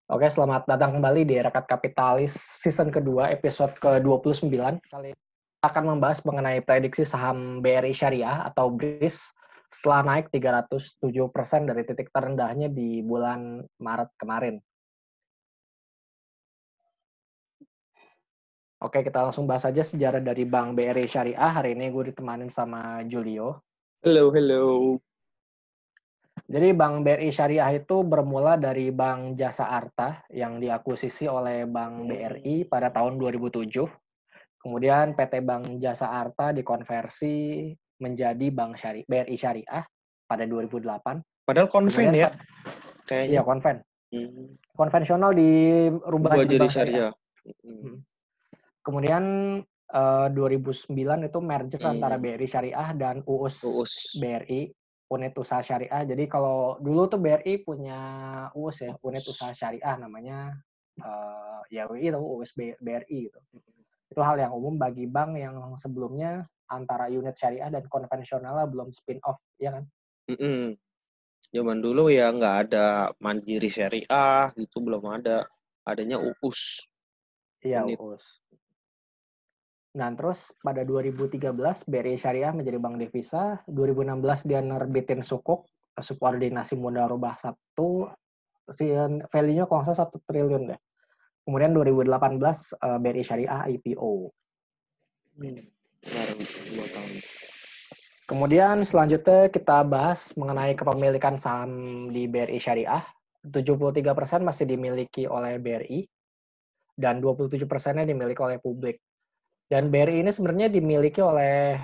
Oke, selamat datang kembali di Rekat Kapitalis season kedua, episode ke-29. Kali ini kita akan membahas mengenai prediksi saham BRI Syariah atau BRIS setelah naik 307% dari titik terendahnya di bulan Maret kemarin. Oke, kita langsung bahas aja sejarah dari Bank BRI Syariah. Hari ini gue ditemanin sama Julio. Halo. Jadi Bank BRI Syariah itu bermula dari Bank Jasa Arta yang diakuisisi oleh Bank BRI pada tahun 2007. Kemudian PT Bank Jasa Arta dikonversi menjadi BRI Syariah pada 2008. Padahal konven ya, Iya, kayaknya. konvensional dirubah jadi Jadi Bank Syariah. syariah. Kemudian 2009 itu merger antara BRI Syariah dan UUS BRI, Unit Usaha Syariah. Jadi kalau dulu tuh BRI punya UUS ya, Unit Usaha Syariah namanya ya itu UUS BRI gitu. Itu hal yang umum bagi bank yang sebelumnya antara unit syariah dan konvensional belum spin off, ya kan? Zaman dulu ya nggak ada Mandiri Syariah, itu belum ada. Adanya UUS. Iya, UUS. Nah, terus pada 2013 BRI Syariah menjadi bank devisa, 2016 dia nerbitin sukuk, subordinasi modal rubah 1, value-nya kalau nggak salah 1 triliun deh. Kemudian 2018 BRI Syariah IPO. Baru 2 tahun. Kemudian selanjutnya kita bahas mengenai kepemilikan saham di BRI Syariah. 73% masih dimiliki oleh BRI dan 27%-nya dimiliki oleh publik. Dan BRI ini sebenarnya dimiliki oleh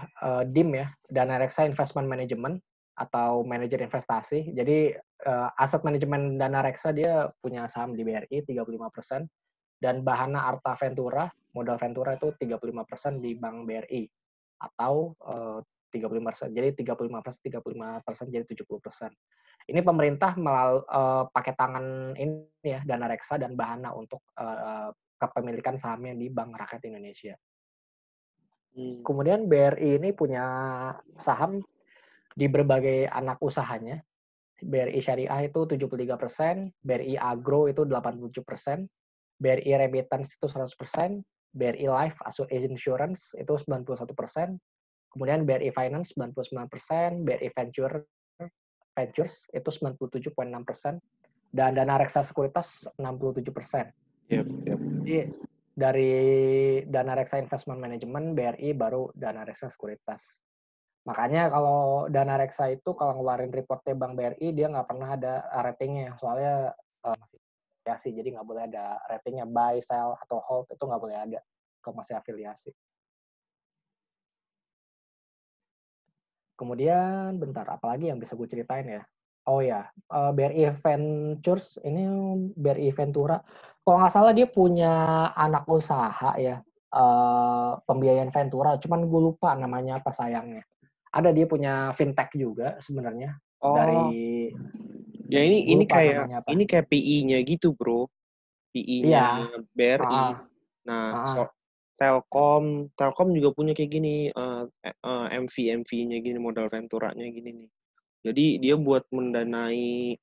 DIM ya, Dana Reksa Investment Management atau manajer investasi. Jadi aset manajemen Dana Reksa dia punya saham di BRI 35%. Dan Bahana Arta Ventura, modal Ventura itu 35% di Bank BRI atau 35%. Jadi 35% jadi 70%. Ini pemerintah pakai tangan ini ya, Dana Reksa dan Bahana untuk kepemilikan sahamnya di Bank Rakyat Indonesia. Kemudian BRI ini punya saham di berbagai anak usahanya. BRI Syariah itu 73%, BRI Agro itu 87%, BRI Remittance itu 100%, BRI Life Insurance itu 91%, kemudian BRI Finance 99%, BRI Ventures itu 97,6%, dan Dana Reksa Sekuritas 67%. Jadi dari Dana Reksa Investment Management, BRI baru Dana Reksa Sekuritas. Makanya kalau Dana Reksa itu kalau ngeluarin reportnya Bank BRI, dia nggak pernah ada ratingnya, soalnya masih afiliasi, jadi nggak boleh ada ratingnya buy, sell, atau hold, itu nggak boleh ada kalau masih afiliasi. Kemudian, bentar, apalagi yang bisa gue ceritain ya? Oh ya, BRI Ventures, ini BRI Ventura. Kalau nggak salah dia punya anak usaha ya, pembiayaan Ventura, cuman gue lupa namanya apa sayangnya. Ada dia punya fintech juga sebenarnya. Dari ya ini kayak PI-nya gitu, Bro. PI-nya iya, BRI. Telkom juga punya kayak gini, MV-nya gini, modal Venturanya gini nih. Jadi dia buat mendanai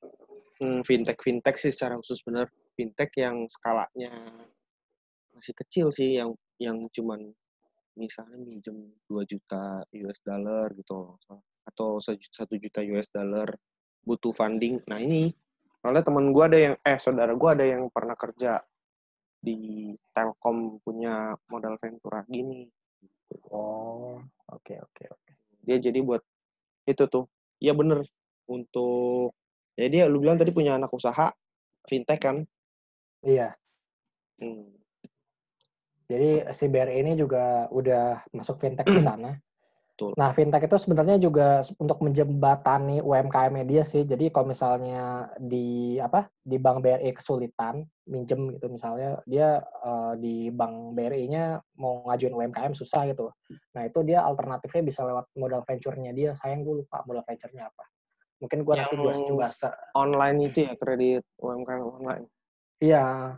fintech sih secara khusus, bener. Fintech yang skalanya masih kecil sih, yang cuman misalnya minjem 2 juta US dollar gitu, atau 1 juta US dollar butuh funding. Nah ini, soalnya temen gue ada yang, saudara gue ada yang pernah kerja di Telkom punya modal Ventura gini. Oh, oke. Dia jadi buat itu tuh, ya bener, untuk, ya dia, lu bilang tadi punya anak usaha, fintech kan? Iya. Jadi si BRI ini juga udah masuk fintech di sana. Betul. Nah, fintech itu sebenarnya juga untuk menjembatani UMKM dia sih. Jadi kalau misalnya di Bank BRI kesulitan minjem gitu misalnya, dia di Bank BRI-nya mau ngajuin UMKM susah gitu. Nah, itu dia alternatifnya bisa lewat modal venture-nya dia. Sayang gue lupa modal venture-nya apa. Mungkin gue nanti gue coba online itu ya, kredit UMKM online. Iya.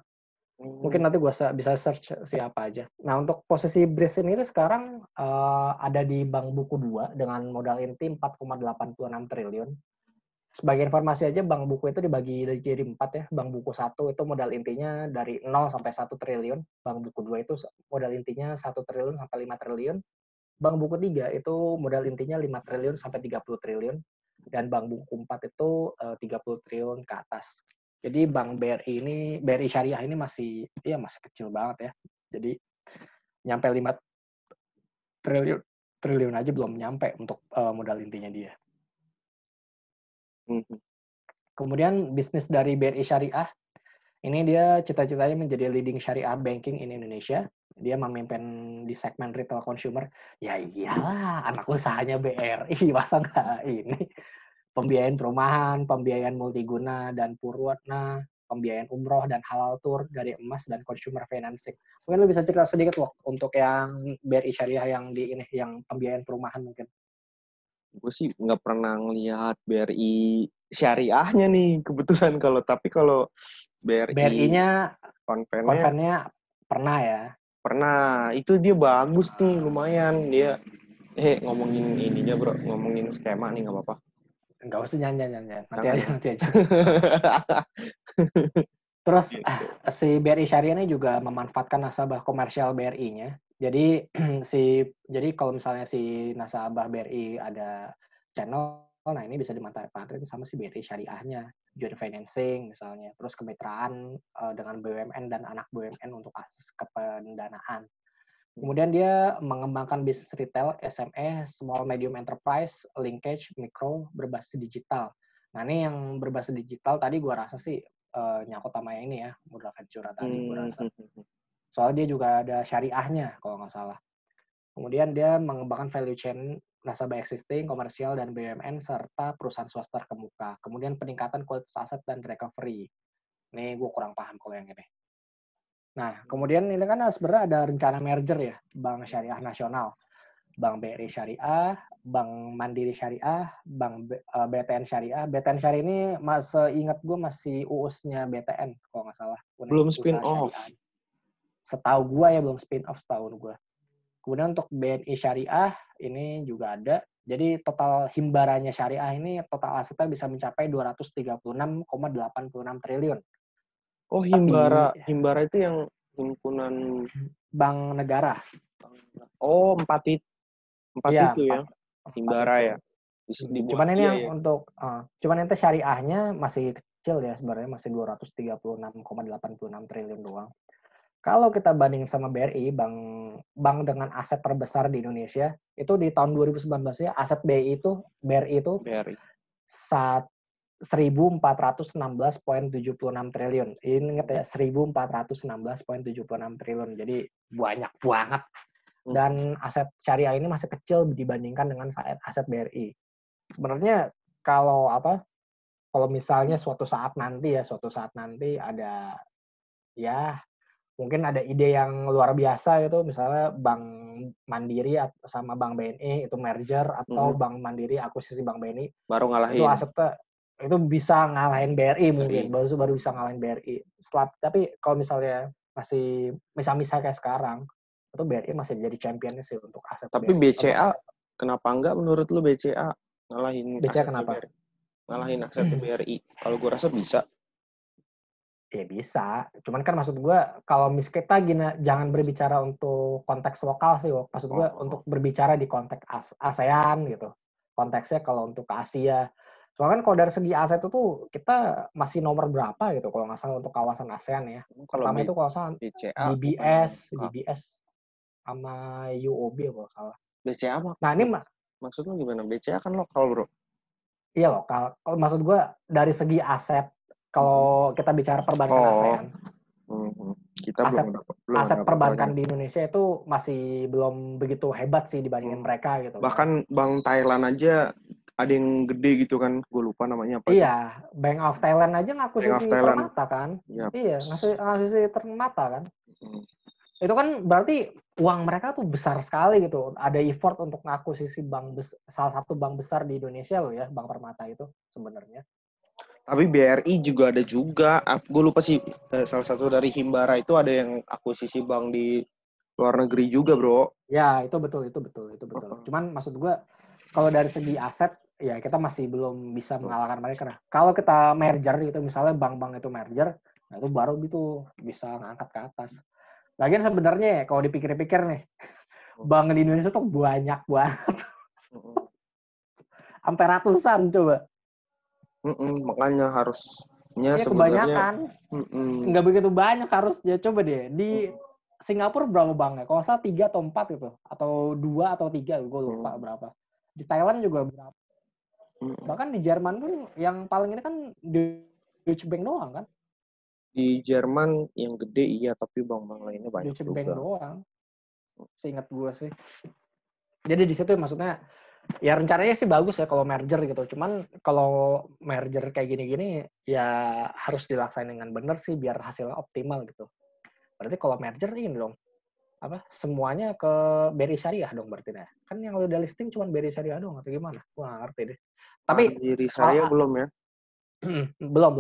Mungkin nanti gue bisa search siapa aja. Nah, untuk posisi BRIS ini sekarang ada di Bank Buku 2 dengan modal inti 4,86 triliun. sebagai informasi aja bank buku itu dibagi jadi 4 ya. Bank buku 1 itu modal intinya dari 0 sampai 1 triliun. Bank buku 2 itu modal intinya 1 triliun sampai 5 triliun. Bank buku 3 itu modal intinya 5 triliun sampai 30 triliun. Dan bank buku 4 itu 30 triliun ke atas. Jadi bank BRI ini, BRI Syariah ini masih kecil banget ya. Jadi nyampe 5 triliun aja belum nyampe untuk modal intinya dia. Kemudian bisnis dari BRI Syariah, ini dia cita-citanya menjadi leading syariah banking in Indonesia. Dia memimpin di segmen retail consumer. Ya iyalah, anak usahanya BRI, masa nggak ini. Pembiayaan perumahan, pembiayaan multiguna dan purwana, pembiayaan umroh dan halal tour dari emas dan consumer financing. Mungkin lu bisa cerita sedikit Wok, untuk yang BRI Syariah yang yang pembiayaan perumahan mungkin. Gue sih nggak pernah ngelihat BRI syariahnya nih kebetulan tapi kalau BRI BRI-nya konvennya konvennya pernah ya. pernah. Itu dia bagus nih, lumayan dia. Ngomongin ininya bro, ngomongin skema nih nggak apa-apa. Nggak usah nyanyi. Nanti Jangan. aja. Terus Gitu. si BRI Syariah ini juga memanfaatkan nasabah komersial BRI-nya. Jadi jadi kalau misalnya si nasabah BRI ada channel, nah ini bisa dimanfaatkan sama si BRI Syariahnya, joint financing misalnya, terus kemitraan dengan BUMN dan anak BUMN untuk akses ke pendanaan. Kemudian dia mengembangkan bisnis retail, SME, small medium enterprise, linkage, mikro, berbasis digital. Nah ini yang berbasis digital tadi gue rasa sih nyangkut sama yang ini ya, modal venture tadi gue rasa. Soalnya dia juga ada syariahnya kalau nggak salah. Kemudian dia mengembangkan value chain nasabah existing, komersial, dan BUMN, serta perusahaan swasta terkemuka. Kemudian peningkatan kualitas aset dan recovery. Ini gue kurang paham kalau yang ini. Nah, kemudian ini kan sebenarnya ada rencana merger ya, Bank Syariah Nasional, Bank BRI Syariah, Bank Mandiri Syariah, Bank BTN Syariah. BTN Syariah ini ingat gue masih UUS-nya BTN kalau nggak salah. Belum spin off. Setahu gue ya belum spin off setahu gue. Kemudian untuk BNI Syariah ini juga ada. Jadi total himbaranya Syariah ini total asetnya bisa mencapai 236,86 triliun. Oh, Himbara itu yang himpunan Bank negara. Oh, empat ya, itu ya. Himbara ya. Cuman ini yang untuk cuman itu syariahnya masih kecil ya sebenarnya, masih 236,86 triliun doang. Kalau kita banding sama BRI, bank dengan aset terbesar di Indonesia, itu di tahun 2019 ya, aset BRI itu 1.416,76 triliun. Ini ingat ya, 1.416,76 triliun. Jadi banyak banget. Dan aset syariah ini masih kecil dibandingkan dengan aset BRI. Sebenarnya kalau misalnya suatu saat nanti ada ya mungkin ada ide yang luar biasa itu, misalnya Bank Mandiri sama Bank BNI itu merger, atau Bank Mandiri akuisisi Bank BNI, baru ngalahin. Itu asetnya itu bisa ngalahin BRI mungkin, baru bisa ngalahin BRI. Tapi kalau misalnya masih misal-misal kayak sekarang, itu BRI masih jadi championnya sih untuk aset Tapi BRI. BCA kenapa enggak menurut lu BCA ngalahin BCA kenapa? BRI? Ngalahin aset BRI. Kalau gue rasa bisa. Ya bisa, cuman kan maksud gue kalau kita jangan berbicara untuk konteks lokal sih, maksud gue untuk berbicara di konteks ASEAN gitu, konteksnya kalau untuk ke Asia. Soalnya kan kalau dari segi aset itu tuh kita masih nomor berapa gitu kalau nggak salah untuk kawasan ASEAN ya. Pertama itu kalau salah DBS sama UOB kalau salah. BCA apa? Nah ini maksudnya gimana? BCA kan lokal bro. Iya lokal. Kalau maksud gue dari segi aset, kalau kita bicara perbankan ASEAN, kita aset perbankan di Indonesia itu masih belum begitu hebat sih dibandingin mereka gitu. Bahkan Bank Thailand aja ada yang gede gitu kan, gue lupa namanya apa. Iya, Bank of Thailand aja ngakuisisi Permata kan. Yep. Iya, ngakuisisi Permata kan. Itu kan berarti uang mereka tuh besar sekali gitu. Ada effort untuk ngakuisisi salah satu bank besar di Indonesia loh ya, Bank Permata itu sebenarnya. Tapi BRI juga ada juga. Gue lupa sih, salah satu dari Himbara itu ada yang akuisisi bank di luar negeri juga, bro. Ya, itu betul. Cuman maksud gue, kalau dari segi aset, ya kita masih belum bisa mengalahkan mereka. Kalau kita merger gitu, misalnya bank-bank itu merger, nah itu baru gitu bisa ngangkat ke atas. Lagian sebenarnya kalau dipikir-pikir nih, bank di Indonesia tuh banyak banget. Sampai ratusan coba. Makanya harusnya Iya sebenarnya kebanyakan. Nggak begitu banyak harusnya. Coba deh, di Singapura berapa banknya? Kalau salah 3 atau 4 gitu. Atau 2 atau 3, gue lupa berapa. Di Thailand juga berapa. Bahkan di Jerman pun yang paling ini kan Deutsche Bank doang kan? Di Jerman yang gede iya, tapi bank-bank lainnya banyak Deutsche Bank juga. doang. Seingat gue sih. Jadi di situ maksudnya ya rencananya sih bagus ya kalau merger gitu. Cuman kalau merger kayak gini-gini ya harus dilaksanain dengan benar sih biar hasilnya optimal gitu. Berarti kalau merger ini dong semuanya ke BRI Syariah dong berarti ya. Kan yang udah listing cuma BRI Syariah doang atau gimana? Gua nggak ngerti deh. Tapi Mandiri Syariah belum ya? belum.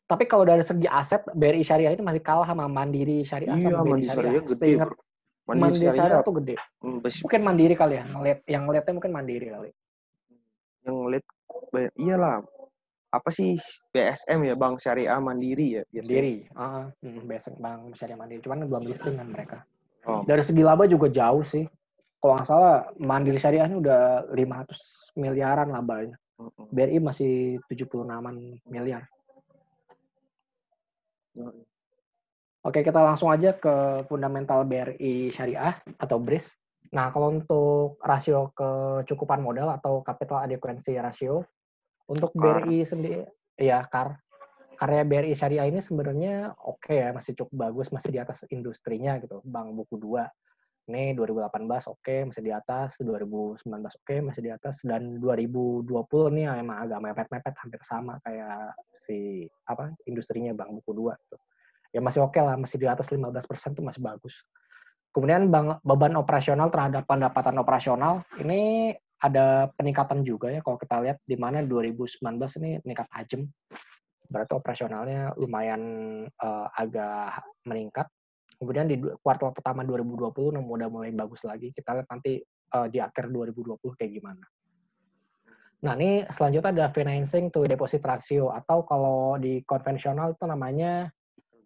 Tapi kalau dari segi aset BRI Syariah itu masih kalah sama Mandiri Syariah Iya, sama BRI Mandiri Syariah. Syariah gede, Seingat bro. Mandiri Syariah tuh gede. Mungkin Mandiri kali ya. Yang ngeliatnya mungkin Mandiri kali. Yang ngeliat iyalah. Apa sih BSM ya, Bank Syariah Mandiri ya biasanya. Mandiri. Bank Syariah Mandiri. Cuman belum listing kan mereka. Oh. Dari segi laba juga jauh sih. Kalau nggak salah Mandiri Syariah ini udah 500 miliaran labanya. BRI masih 76 miliar. Oke, kita langsung aja ke fundamental BRI Syariah atau BRIS. Nah, kalau untuk rasio kecukupan modal atau capital adequacy ratio, untuk BRI sendiri, ya karya BRI Syariah ini sebenarnya oke ya, masih cukup bagus, masih di atas industrinya gitu. Bank Buku 2. Ini 2018 oke, masih di atas, 2019 oke, masih di atas, dan 2020 nih emang agak mepet-mepet, hampir sama kayak si industrinya Bank Buku 2 gitu. Ya masih oke lah, masih di atas 15% tuh masih bagus. Kemudian beban operasional terhadap pendapatan operasional, ini ada peningkatan juga ya kalau kita lihat di mana 2019 ini meningkat tajam. Berarti operasionalnya lumayan agak meningkat. Kemudian di kuartal pertama 2020 udah mulai bagus lagi. Kita lihat nanti di akhir 2020 kayak gimana. Nah, ini selanjutnya ada financing to deposit ratio atau kalau di konvensional itu namanya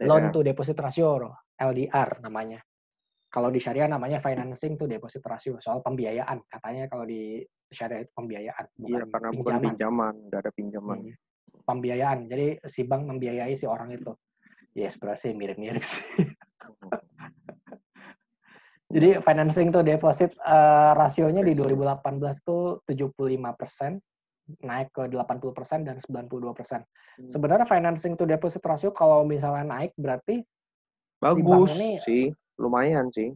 loan to deposit ratio, LDR namanya. Kalau di syariah namanya financing to deposit ratio, soal pembiayaan. Katanya kalau di syariah itu pembiayaan, bukan iya, karena pinjaman. Bukan pinjaman, nggak ada pinjaman. Pembiayaan, jadi si bank membiayai si orang itu. Ya, sebenarnya sih mirip-mirip sih. Jadi financing to deposit rasionya di 2018 tuh 75%, naik ke 80% dan 92%. Sebenarnya financing to deposit ratio kalau misalnya naik berarti bagus si bank ini sih, lumayan sih.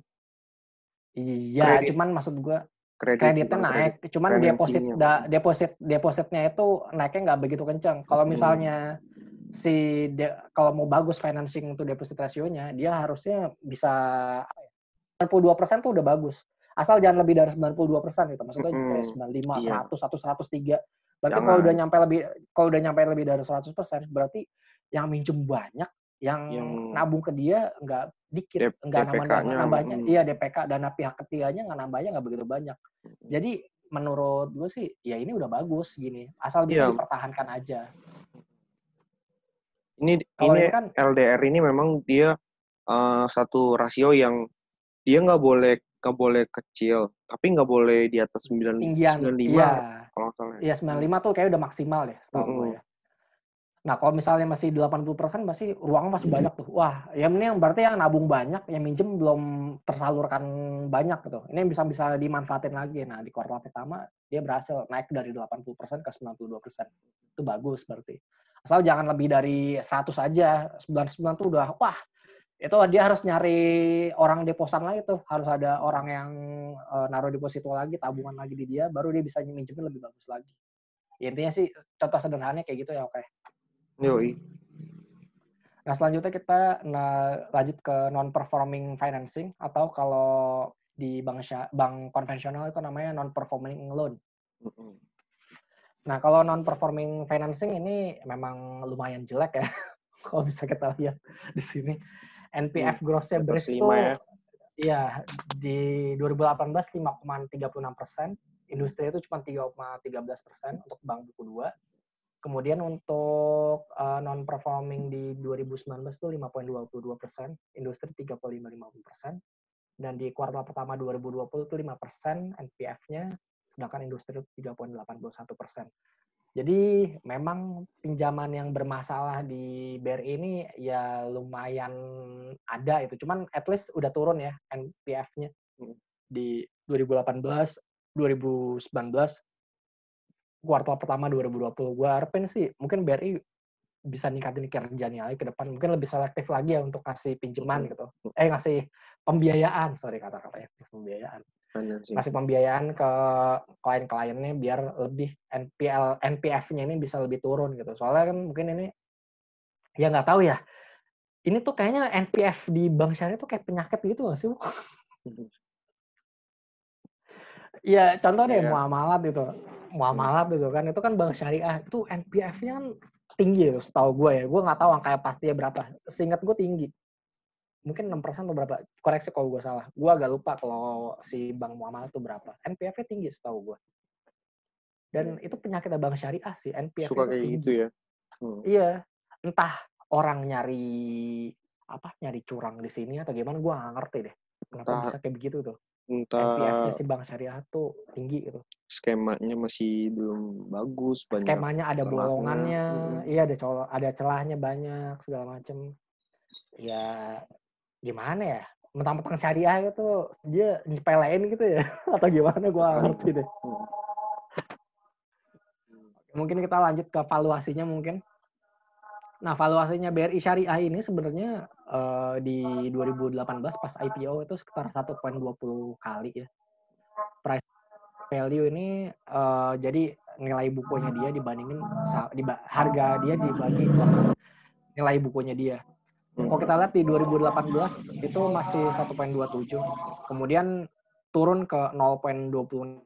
Iya, cuman maksud gue kreditnya naik, cuman depositnya itu naiknya nggak begitu kencang. Kalau misalnya kalau mau bagus financing to deposit ratio-nya, dia harusnya bisa 92% tuh udah bagus. Asal jangan lebih dari 92% gitu. Maksudnya kayak 95, 100 atau 103. Berarti kalau udah nyampe lebih dari 100%, berarti yang minjem banyak, yang nabung ke dia nggak dikit, nggak nambahnya. Iya, DPK dana pihak ketiganya nggak nambahnya nggak begitu banyak. Jadi menurut gue sih, ya ini udah bagus gini. Asal bisa dipertahankan aja. Ini kan LDR ini memang dia satu rasio yang dia nggak boleh kecil, tapi nggak boleh di atas 95 kalau nggak salah. Iya, 95 tuh kayak udah maksimal deh setahu gue ya. Nah, kalau misalnya masih 80%, masih ruangnya masih banyak tuh. Wah, ya ini yang berarti yang nabung banyak, yang minjem belum tersalurkan banyak gitu. Ini bisa dimanfaatin lagi. Nah, di kuartal pertama dia berhasil naik dari 80% ke 92%. Itu bagus berarti. Asal jangan lebih dari 100 aja. 99 tuh udah, wah, itu dia harus nyari orang deposan lagi tuh. Harus ada orang yang naruh deposito lagi, tabungan lagi di dia, baru dia bisa minjemin lebih bagus lagi. Ya, intinya sih contoh sederhananya kayak gitu ya, oke. Yoi. Nah, selanjutnya kita lanjut ke non-performing financing, atau kalau di bank konvensional itu namanya non-performing loan. Nah, kalau non-performing financing ini memang lumayan jelek ya. Kalau bisa kita lihat di sini. NPF gross-nya BRIS itu, ya, di 2018 5,36%, Industri itu cuma 3,13% untuk bank buku 2. Kemudian untuk non-performing di 2019 itu 5,22%, industri 3,50%, dan di kuartal pertama 2020 itu 5% NPF-nya, sedangkan industri 3,81%. Jadi memang pinjaman yang bermasalah di BRI ini ya lumayan ada itu. Cuman at least udah turun ya NPF-nya di 2018, 2019, kuartal pertama 2020. Gue harapin sih mungkin BRI bisa ningkatin kerjanya lagi ke depan. Mungkin lebih selektif lagi ya untuk kasih pinjaman gitu. Ngasih pembiayaan, kata-katanya. Pembiayaan. Ngasih pembiayaan ke klien-kliennya biar lebih NPF-nya ini bisa lebih turun gitu. Soalnya kan mungkin ini ya nggak tahu ya. Ini tuh kayaknya NPF di bank syariah tuh kayak penyakit gitu nggak sih? Iya, contoh deh muamalat gitu. Muamalat gitu kan, itu kan bank syariah itu NPF-nya kan tinggi loh setahu gue ya. Gue nggak tahu angkanya pastinya berapa. Seingat gue tinggi. Mungkin 6% atau berapa. Koreksi kalau gue salah. Gue agak lupa kalau si bank muamalat itu berapa. NPF-nya tinggi setahu gue. Dan itu penyakit bank syariah sih. NPF suka itu kayak tinggi. gitu ya. Iya. Entah orang nyari curang di sini atau gimana, gue nggak ngerti deh. Kenapa bisa kayak begitu tuh. NPF-nya si bank syariah tuh tinggi gitu. Skemanya masih belum bagus, banyak skemanya ada bolongannya, iya ada celahnya banyak segala macem. Ya gimana ya? Mentang-mentang syariah gitu dia nyepelein gitu ya atau gimana, gue nggak ngerti deh. Mungkin kita lanjut ke valuasinya mungkin. Nah, valuasinya BRI Syariah ini sebenarnya di 2018 pas IPO itu sekitar 1,20 kali ya. Price value ini jadi nilai bukunya dia dibandingin harga dia dibagi nilai bukunya dia. Kalau kita lihat di 2018 itu masih 1,27. Kemudian turun ke 0,26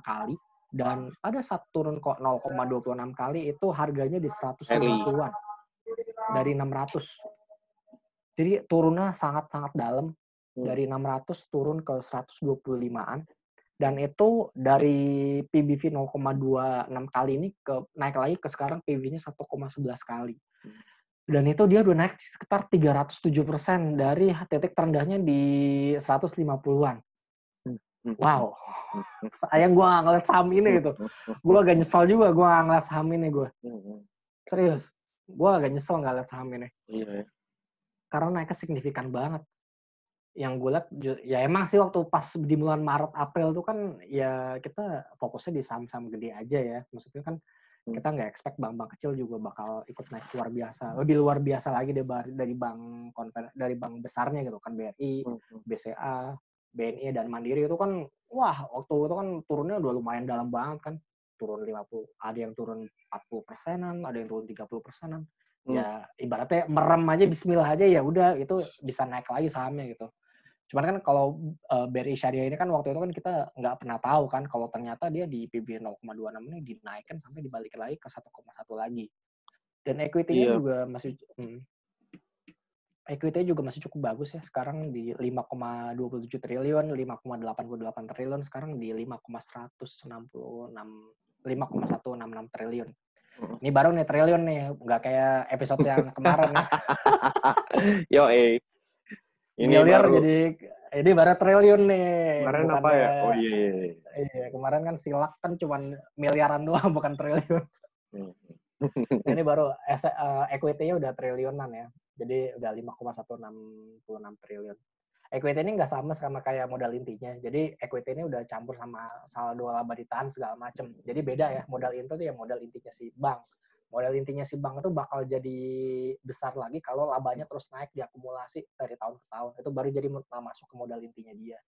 kali. Dan pada saat turun ke 0,26 kali itu harganya di 150-an. Dari 600. Jadi turunnya sangat-sangat dalam. Dari 600 turun ke 125-an. Dan itu dari PBV 0,26 kali ini naik lagi ke sekarang PBV-nya 1,11 kali. Dan itu dia udah naik sekitar 307% dari titik terendahnya di 150-an. Wow. Sayang gue gak ngeliat saham ini gitu. Gue agak nyesel juga gue gak ngeliat saham ini gue. Serius. Gue agak nyesel gak ngeliat saham ini. Karena naiknya signifikan banget. Yang gue lihat, ya emang sih waktu pas di bulan Maret, April tuh kan ya kita fokusnya di saham-saham gede aja ya. Maksudnya kan kita nggak expect bank-bank kecil juga bakal ikut naik luar biasa. Lebih luar biasa lagi dari bank besarnya gitu kan, BRI, BCA, BNI, dan Mandiri itu kan, wah waktu itu kan turunnya udah lumayan dalam banget kan. Turun 50, ada yang turun 40%-an, ada yang turun 30%-an. Ya ibaratnya merem aja, bismillah aja, ya udah itu bisa naik lagi sahamnya gitu. Cuman kan kalau BRI Syariah ini kan waktu itu kan kita nggak pernah tahu kan kalau ternyata dia di PB 0,26 ini dinaikkan sampai dibalikin lagi ke 1,1 lagi. Dan equity-nya juga masih cukup bagus ya. Sekarang di 5,27 triliun, 5,88 triliun, sekarang di 5,166 triliun. Ini baru nih triliun nih, nggak kayak episode yang kemarin nih. Ini miliar baru, jadi ini baru triliun nih. kemarin bukan apa ya? Oh iya. Iya, kemarin kan silak kan cuman miliaran doang, bukan triliun. Nah, ini baru equity-nya udah triliunan ya. Jadi udah 5,166 triliun. Equity ini nggak sama kayak modal intinya. Jadi equity ini udah campur sama saldo laba ditahan segala macem. Jadi beda ya, modal inti itu ya modal intinya si bank. Modal intinya si bank itu bakal jadi besar lagi kalau labanya terus naik diakumulasi dari tahun ke tahun. Itu baru jadi masuk ke modal intinya dia.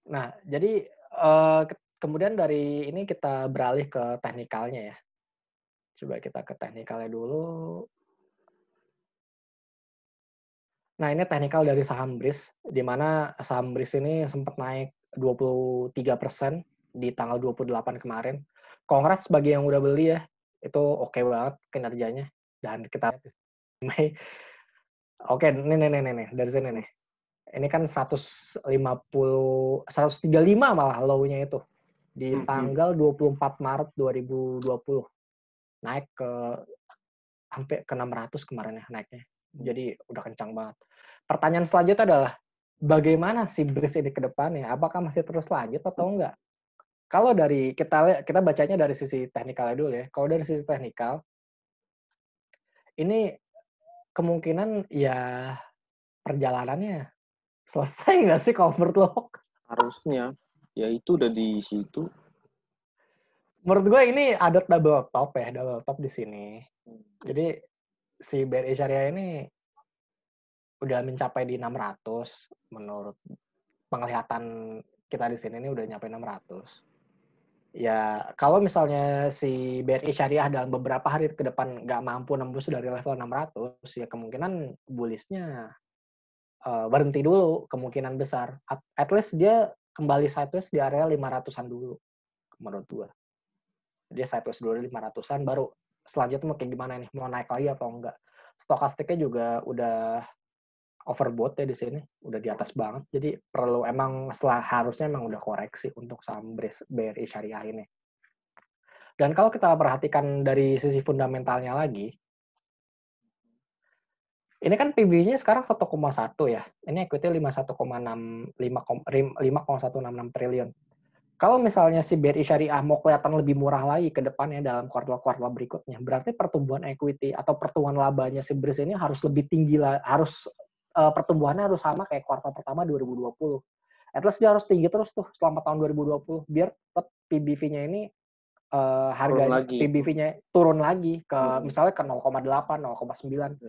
Nah, jadi kemudian dari ini kita beralih ke teknikalnya ya. Coba kita ke teknikalnya dulu. Nah, ini teknikal dari saham BRIS, di mana saham BRIS ini sempat naik 23% di tanggal 28 kemarin. Congrats bagi yang udah beli ya, itu oke banget kinerjanya. Dan kita Oke, nih, dari sini nih. Ini kan 135 malah low-nya itu. Di tanggal 24 Maret 2020. Naik ke hampir ke 600 kemarin ya naiknya. Jadi udah kencang banget. Pertanyaan selanjutnya adalah bagaimana sih BRIS ini ke depannya? Apakah masih terus lanjut atau enggak? Kalau dari kita bacanya dari sisi teknikalnya dulu ya. Kalau dari sisi teknikal ini kemungkinan ya perjalanannya selesai nggak sih kalau menurut lo? Harusnya. Ya itu udah di situ. Menurut gue ini ada double top di sini. Jadi si BRI Syariah ini udah mencapai di 600 menurut penglihatan kita di sini ini udah nyampe 600. Ya, kalau misalnya si BRI Syariah dalam beberapa hari ke depan nggak mampu nembus dari level 600, ya kemungkinan bullish-nya berhenti dulu, kemungkinan besar. At least dia kembali sideways di area 500-an dulu, menurut gua. Dia sideways dulu 500-an, baru selanjutnya mau kayak gimana nih, mau naik lagi atau enggak. Stokastiknya juga udah overbought ya di sini, udah di atas banget. Jadi perlu emang harusnya emang udah koreksi untuk saham BRI Syariah ini. Dan kalau kita perhatikan dari sisi fundamentalnya lagi, ini kan PB-nya sekarang 1,1 ya. Ini equity 5,166 triliun. Kalau misalnya si BRI Syariah mau kelihatan lebih murah lagi ke depannya dalam kuartal-kuartal berikutnya, berarti pertumbuhan equity atau pertumbuhan labanya si BRIS ini harus lebih tinggi lah, pertumbuhannya harus sama kayak kuartal pertama 2020. At least dia harus tinggi terus tuh selama tahun 2020 biar tetap PBV-nya ini harganya PBV-nya turun lagi ke misalnya ke 0,8, 0,9.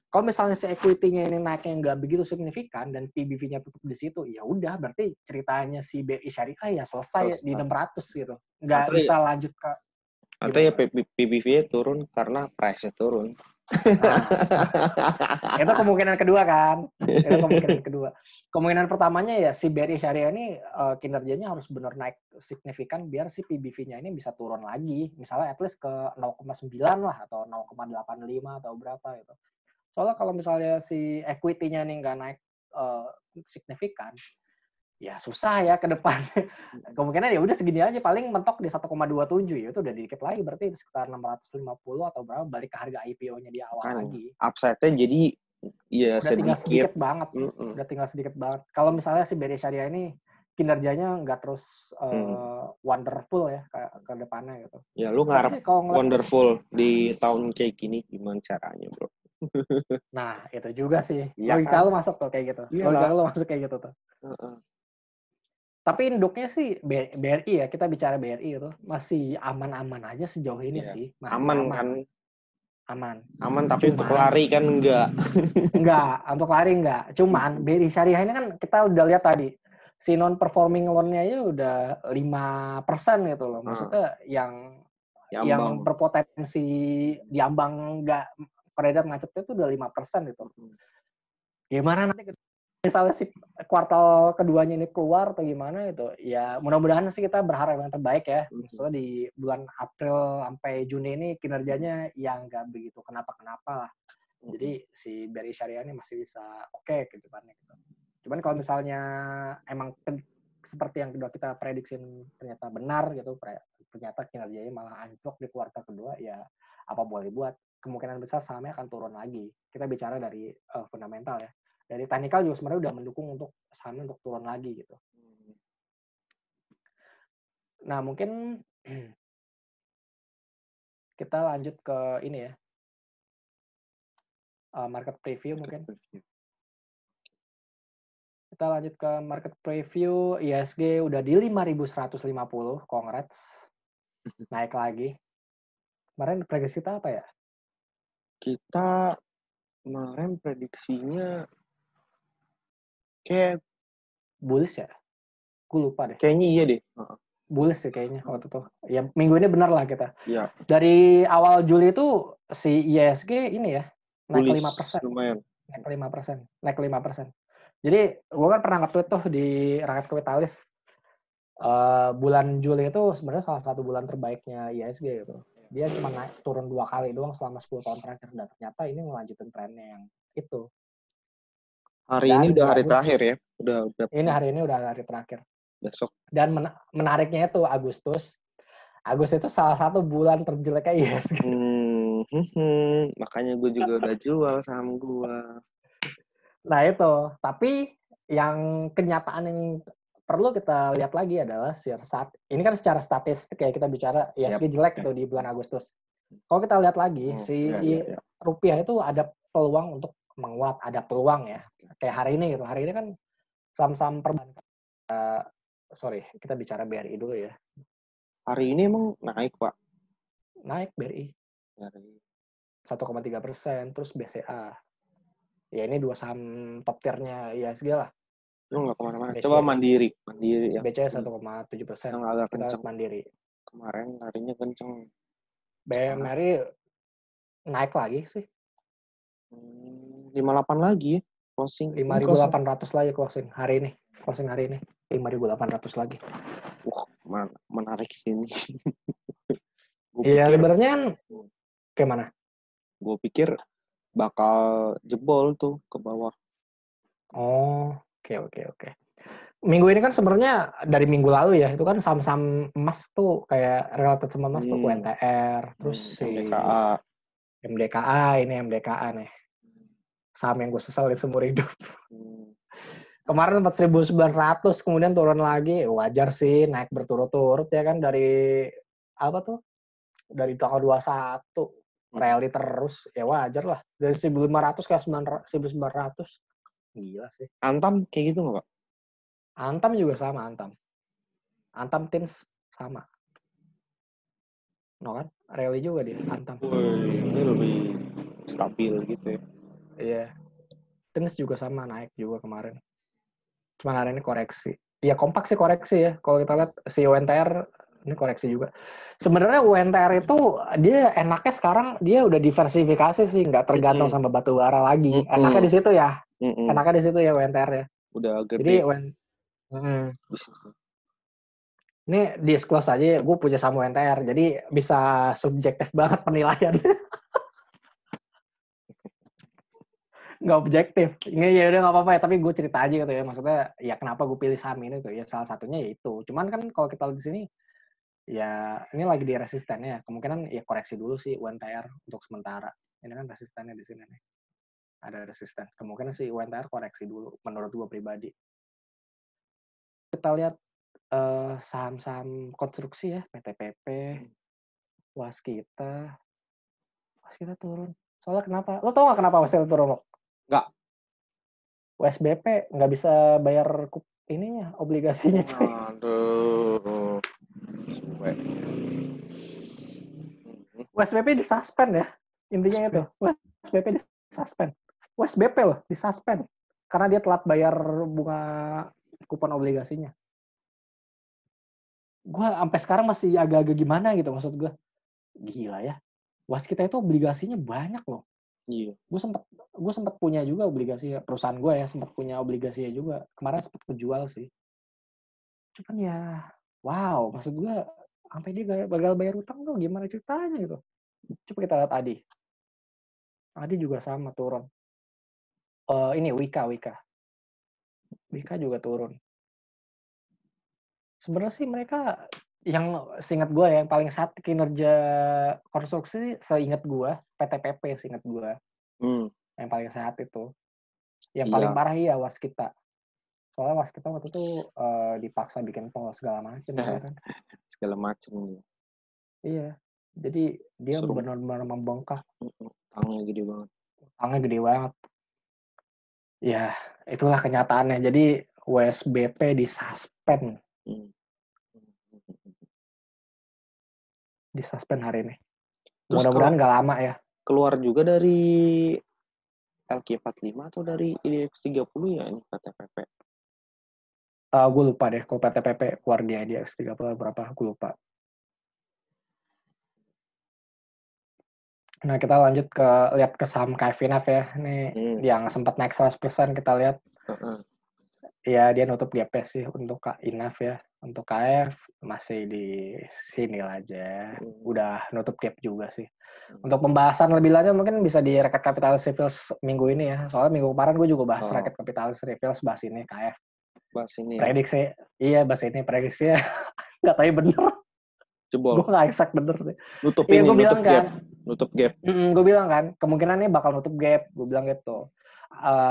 Kalau misalnya si equity-nya ini naiknya nggak begitu signifikan dan PBV-nya tetap di situ, ya udah berarti ceritanya si BRI Syariah ya selesai di 600 gitu. Nggak bisa lanjut ke atau ya PBV-nya turun karena price-nya turun. Nah, itu kemungkinan kedua kan. Itu kemungkinan kedua. Kemungkinan pertamanya ya si BRI Syariah ini kinerjanya harus benar naik signifikan biar si PBV-nya ini bisa turun lagi. Misalnya at least ke 0,9 lah atau 0,85 atau berapa gitu. Soalnya kalau misalnya si equity-nya ini nggak naik signifikan, ya susah ya ke depan. Kemungkinan ya udah segini aja, paling mentok di 1,27 ya itu udah dikit lagi berarti sekitar 650 atau berapa balik ke harga IPO-nya di awal kan, lagi. Upside-nya jadi ya udah tinggal sedikit banget. Udah tinggal sedikit banget. Kalau misalnya si BRI Syariah ini kinerjanya nggak terus wonderful ya ke depannya gitu. Ya lu ngarep wonderful di tahun kayak gini gimana caranya, bro? Nah, itu juga sih. Ya Logika kan? lu masuk tuh kayak gitu. Iyalah. Logika lu masuk kayak gitu tuh. Tapi induknya sih BRI ya, kita bicara BRI itu masih aman-aman aja sejauh ini sih. Masih aman kan? Aman tapi untuk lari kan enggak. Enggak, untuk lari enggak. Cuman BRI Syariah ini kan kita udah lihat tadi. Si non-performing loan-nya aja udah 5% gitu loh. Maksudnya yang berpotensi diambang enggak kredit macetnya itu udah 5% gitu. Gimana nanti misalnya si kuartal keduanya ini keluar atau gimana itu, ya mudah-mudahan sih kita berharap yang terbaik ya. Maksudnya di bulan April sampai Juni ini kinerjanya yang nggak begitu kenapa-kenapa lah. Jadi si BRI Syariah ini masih bisa oke ke depannya gitu. Cuman kalau misalnya emang seperti yang kedua kita prediksi ternyata benar gitu, ternyata kinerjanya malah anjlok di kuartal kedua, ya apa boleh buat. Kemungkinan besar sahamnya akan turun lagi. Kita bicara dari fundamental ya. Dari teknikal juga sebenarnya udah mendukung untuk sahamnya untuk turun lagi gitu. Nah, mungkin kita lanjut ke ini ya. Market preview mungkin. Kita lanjut ke market preview. ISG udah di 5.150. Congrats. Naik lagi. Kemarin prediksi kita apa ya? Kita kemarin prediksinya kayak bullish ya? Gue lupa deh. Kayaknya iya deh. Bullish sih kayaknya waktu itu. Ya minggu ini benar lah kita. Iya. Dari awal Juli itu si ISG ini ya naik bullish, 5%. Lumayan. Naik 5%. Jadi gue kan pernah nge-tweet tuh di Rakyat Kapitalis. Bulan Juli itu sebenarnya salah satu bulan terbaiknya ISG gitu. Dia cuma turun 2 kali doang selama 10 tahun terakhir. Dan ternyata ini melanjutin trennya yang itu. Hari ini Dan udah hari bagus. terakhir ya. Udah Hari ini udah hari terakhir. besok. Dan menariknya itu Agustus. Agustus itu salah satu bulan terjeleknya IHSG. Makanya gue juga udah jual saham gue. Nah itu, tapi yang kenyataan yang perlu kita lihat lagi adalah saat ini kan secara statistik ya kita bicara IHSG jelek tuh di bulan Agustus. Kalau kita lihat lagi rupiah itu ada peluang untuk menguat, ada peluang ya. Kayak hari ini gitu. Hari ini kan saham-saham perbankan. Kita bicara BRI dulu ya. Hari ini emang naik, Pak? Naik BRI. 1,3%, terus BCA. Ya ini dua saham top tier-nya IHSG lah. Lu nggak kemana-mana. Coba Mandiri ya. BCA 1,7%. Yang agak kita kenceng. Mandiri. Kemarin larinya kenceng. BMRI naik lagi sih. 58 lagi closing. 5.800 lagi closing hari ini. 5.800 lagi. Wah, menarik sini. Iya, sebenarnya gimana? Gue pikir bakal jebol tuh ke bawah. Oh, oke. Minggu ini kan sebenarnya dari minggu lalu ya, itu kan saham-saham emas tuh kayak relatif sama emas tuh UNTR, terus si MDKA, ini MDKA nih. Saham yang gue seselin seumur hidup. Kemarin 4.900, kemudian turun lagi. Wajar sih naik berturut-turut ya kan dari apa tuh? Dari tanggal 21 rally terus. Ya wajar lah. Dari 1.500 ke 1.900. Gila sih. Antam kayak gitu nggak, Pak? Antam juga sama, Antam Tins sama. No kan? Rally juga dia, Antam. Ini lebih stabil gitu ya. Iya. Tins juga sama, naik juga kemarin. Cuma hari ini koreksi. Ya kompak sih koreksi ya. Kalau kita lihat si UNTR ini koreksi juga. Sebenarnya UNTR itu dia enaknya sekarang dia udah diversifikasi sih, nggak tergantung sama batu bara lagi. Enaknya di situ ya. Enaknya di situ ya UNTR ya. Udah agak jadi ini disclose aja, gue punya saham UNTR, jadi bisa subjektif banget penilaian. Nggak objektif. Ini ya udah nggak apa-apa ya, tapi gue cerita aja gitu ya. Maksudnya ya kenapa gue pilih saham ini tuh ya, salah satunya ya itu. Cuman kan kalau kita lihat di sini ya ini lagi di resistennya. Kemungkinan ya koreksi dulu sih UNTR untuk sementara. Ini kan resistennya di sini nih. Ada resisten. Kemungkinan sih UNTR koreksi dulu menurut gue pribadi. Kita lihat saham-saham konstruksi ya, PTPP, Waskita turun. Soalnya kenapa? Lo tau nggak kenapa Waskita turun? Nggak. WSBP nggak bisa bayar ininya, obligasinya, coy. Aduh. WSBP disuspend ya. Intinya itu. WSBP disuspend. WSBP loh, disuspend. Karena dia telat bayar bunga kupon obligasinya. Gue sampai sekarang masih agak-agak gimana gitu, maksud gue. Gila ya. Waskita itu obligasinya banyak loh. Iya. Gue sempat punya juga obligasi, perusahaan gue ya sempat punya obligasinya juga. Kemarin sempat kejual sih. Cuman ya, wow, maksud gue sampai dia gagal bayar utang tuh gimana ceritanya gitu. Coba kita lihat Adi. Adi juga sama turun. Ini Wika juga turun. Sebenarnya sih mereka yang seingat gue yang paling saat kinerja konstruksi seingat gue PTPP seingat gue yang paling sehat itu. Yang paling parah ya Waskita. Soalnya Waskita waktu itu dipaksa bikin tol segala macam ya kan. Segala macam. Iya. Jadi dia benar-benar membengkak. Utangnya gede banget. Ya, itulah kenyataannya. Jadi WSBP disuspend. Disuspend hari ini. Mudah-mudahan nggak lama ya. Keluar juga dari LQ45 atau dari IDX 30 ya ini PTPP? Gue lupa deh. Kalau PTPP keluar di IDX 30 berapa? Gue lupa. Nah, kita lanjut lihat ke saham KFINAV ya. Ini yang sempat naik 100% kita lihat. Ya, dia nutup GP sih untuk KINAV ya. Untuk KF masih di sini aja. Udah nutup gap juga sih. Untuk pembahasan lebih lanjut mungkin bisa di Racket Capitalis Reveals minggu ini ya. Soalnya minggu kemarin gue juga bahas Racket Capitalis Reveals, bahas ini KF. Bahas ini. Prediksi, iya bahas ini prediksinya nggak tahu bener. Jebol. Gue nggak exact bener sih. Nutup Iya ini, gue bilang kan. Nutup gap. Gue bilang kan, kemungkinan ini bakal nutup gap. Gue bilang gitu.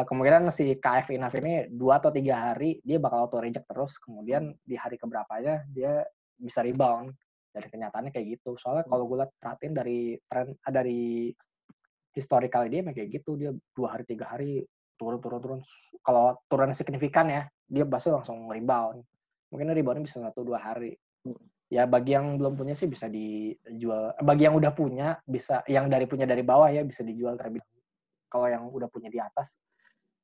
Kemungkinan si KF Inaf ini 2 atau 3 hari dia bakal auto reject terus, kemudian di hari keberapanya dia bisa rebound. Dari kenyataannya kayak gitu. Soalnya kalau gue lihat perhatiin dari tren, dari historical dia kayak gitu, dia 2 hari 3 hari turun. Kalau turun signifikan ya, dia pasti langsung rebound. Mungkin reboundnya bisa 1-2 hari. Ya bagi yang belum punya sih bisa dijual. Bagi yang udah punya bisa, yang punya dari bawah ya bisa dijual terlebih. Kalau yang udah punya di atas,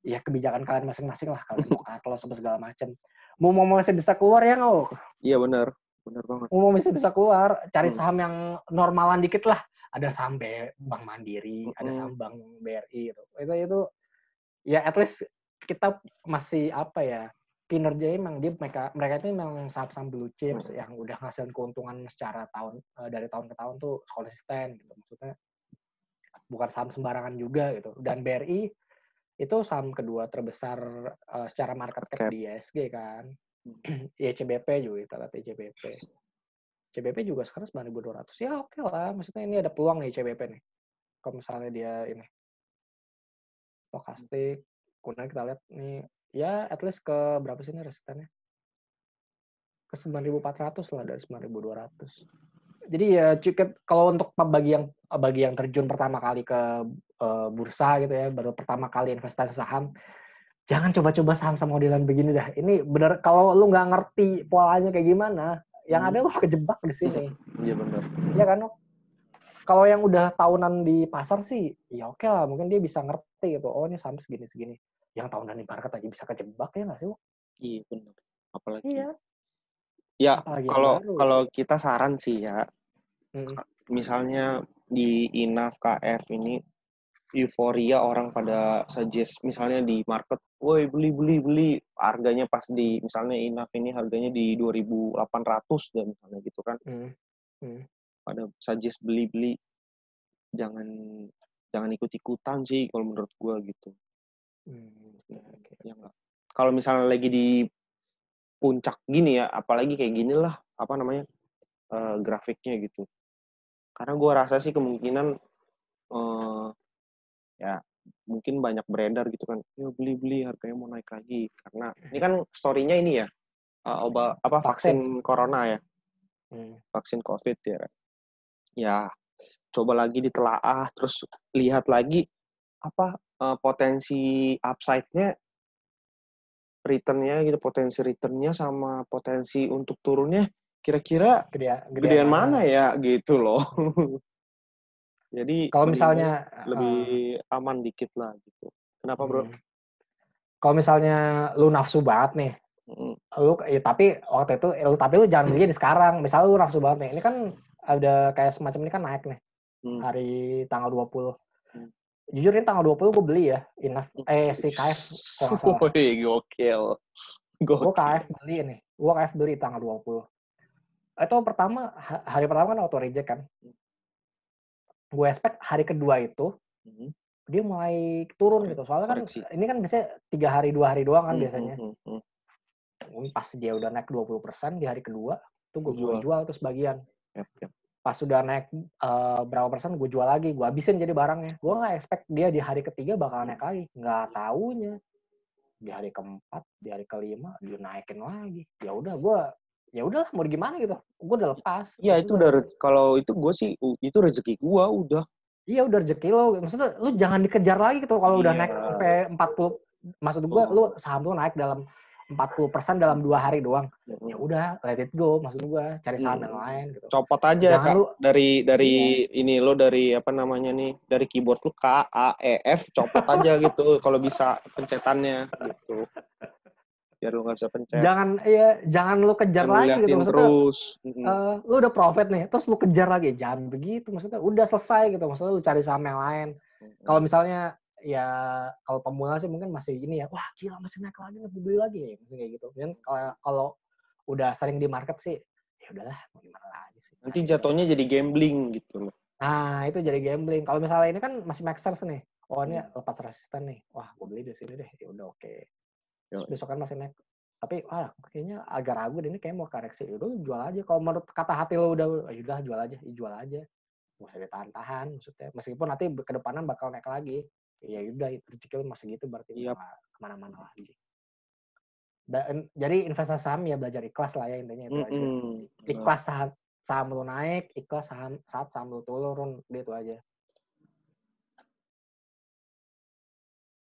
ya kebijakan kalian masing-masing lah. Kalian mau cut loss apa segala macam. Mau masih bisa keluar ya nggak? Iya benar banget. Mau masih bisa keluar, cari saham yang normalan dikit lah. Ada saham Bank Mandiri, ada saham Bank BRI gitu. Itu ya at least kita masih apa ya, kinerjanya memang mereka itu memang saham-saham blue chips yang udah ngasilin keuntungan secara dari tahun ke tahun tuh konsisten gitu. Maksudnya bukan saham sembarangan juga gitu. Dan BRI itu saham kedua terbesar secara market cap di ISG kan. ICBP juga kita lihat ICBP. ICBP juga sekarang 9.200. Ya oke lah, maksudnya ini ada peluang nih ICBP nih. Kalau misalnya dia ini stokastik, kemudian kita lihat nih ya at least ke berapa sih ini resistannya? Ke 9.400 lah dari 9.200. Jadi ya kalau untuk bagi yang terjun pertama kali ke bursa gitu ya, baru pertama kali investasi saham, jangan coba-coba saham-saham modelan begini dah. Ini bener kalau lu nggak ngerti polanya kayak gimana, yang ada lu kejebak di sini. Iya benar. Iya kan? Kalau yang udah tahunan di pasar sih, ya oke lah, mungkin dia bisa ngerti gitu. Oh ini saham segini. Yang tahunan di market aja bisa kejebak ya nggak sih? Iya benar. Apalagi. Iya. Ya apalagi kalau kita saran sih ya, misalnya di INAF KF ini euforia orang pada suggest misalnya di market, woi beli, harganya pas di misalnya INAF ini harganya di 2.800 dan misalnya gitu kan, pada suggest beli, jangan ikut-ikutan sih kalau menurut gua gitu. Ya enggak. Kalau misalnya lagi di puncak gini ya, apalagi kayak gini lah, apa namanya, grafiknya gitu. Karena gue rasa sih kemungkinan ya mungkin banyak beredar gitu kan, ya beli harganya mau naik lagi karena ini kan story-nya ini ya, vaksin corona ya, vaksin COVID ya. Ya coba lagi ditelaah, terus lihat lagi apa potensi upside-nya, return-nya gitu, potensi return-nya sama potensi untuk turunnya kira-kira gedean mana ya gitu loh. Jadi kalau misalnya lebih aman dikit lah gitu. Kenapa bro? Kalau misalnya lu nafsu banget nih, lu tapi lu jangan beli di sekarang. Misalnya lu nafsu banget nih, ini kan ada kayak semacam ini kan naik nih hari tanggal 20. Jujur ini tanggal 20 gue beli ya, si KF kalau nggak salah. Gokil. Gue KF beli nih, gue KF beli tanggal 20. Itu hari pertama kan auto reject kan. Gue expect hari kedua itu dia mulai turun gitu. Soalnya kan ini kan biasanya 3 hari 2 hari doang kan biasanya. Pas dia udah naik 20% di hari kedua, tuh gue mulai jual terus bagian. Pas sudah naik berapa persen, gue jual lagi, gue habisin jadi barangnya. Gue nggak expect dia di hari ketiga bakal naik lagi. Nggak taunya di hari keempat, di hari kelima dia naikin lagi. Ya udahlah mau gimana gitu. Gue udah lepas. Iya itu udah, kalau itu gue sih itu rezeki gue udah. Iya udah rezeki lo. Maksudnya lu jangan dikejar lagi gitu kalau udah naik sampai 40. Maksud gue lu saham tuh naik dalam 40% dalam 2 hari doang. Ya udah let it go, maksud gue cari saham yang lain gitu. Copot aja jangan Kak dari ini lo dari apa namanya nih, dari keyboard lu KAEF copot aja gitu kalau bisa pencetannya gitu. Biar lu nggak bisa pencet. Jangan lu kejar lagi gitu maksudnya. Terus lu udah profit nih, terus lu kejar lagi, jangan begitu maksudnya. Udah selesai gitu, maksudnya lu cari saham yang lain. Kalau misalnya ya kalau pemula sih mungkin masih gini ya, wah gila masih naik lagi, gue beli lagi ya, maksudnya kayak gitu. Dan kalau udah sering di market sih, ya udahlah mau gimana lagi sih. Nanti jatuhnya jadi gambling gitu loh. Nah, itu jadi gambling. Kalau misalnya ini kan masih make sense nih. Oh, ini Hmm. lepas resisten nih. Wah, gue beli di sini deh. Ya udah oke. Terus Yo. besok kan masih naik. Tapi kayaknya agak ragu deh, ini kayak mau koreksi. Ya udah jual aja. Kalau menurut kata hati lo udah, ya udah jual aja, jual aja. Nggak usah ditahan-tahan maksudnya. Meskipun nanti ke depannya bakal naik lagi. Ya udah rezeki lo masih gitu berarti Yap. nggak kemana-mana lagi. Jadi investasi saham ya belajar ikhlas lah ya intinya itu aja. Ikhlas saham lu naik, ikhlas saat saham lu turun, gitu aja.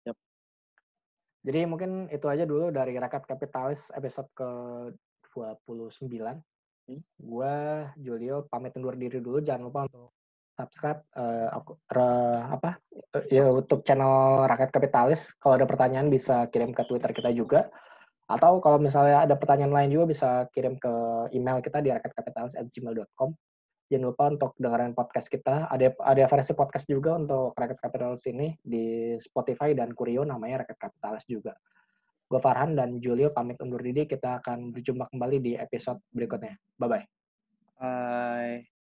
Yap. Jadi mungkin itu aja dulu dari Rakyat Kapitalis episode ke-29. Gua Julio pamit undur diri dulu. Jangan lupa untuk subscribe YouTube channel Rakyat Kapitalis. Kalau ada pertanyaan bisa kirim ke Twitter kita juga. Atau kalau misalnya ada pertanyaan lain juga bisa kirim ke email kita di rakyatkapitalis@gmail.com. Jangan lupa untuk dengerin podcast kita. Ada versi podcast juga untuk Rakyat Kapitalis ini di Spotify dan Kurio namanya Rakyat Kapitalis juga. Gue Farhan dan Julio pamit undur diri. Kita akan berjumpa kembali di episode berikutnya. Bye-bye. Bye.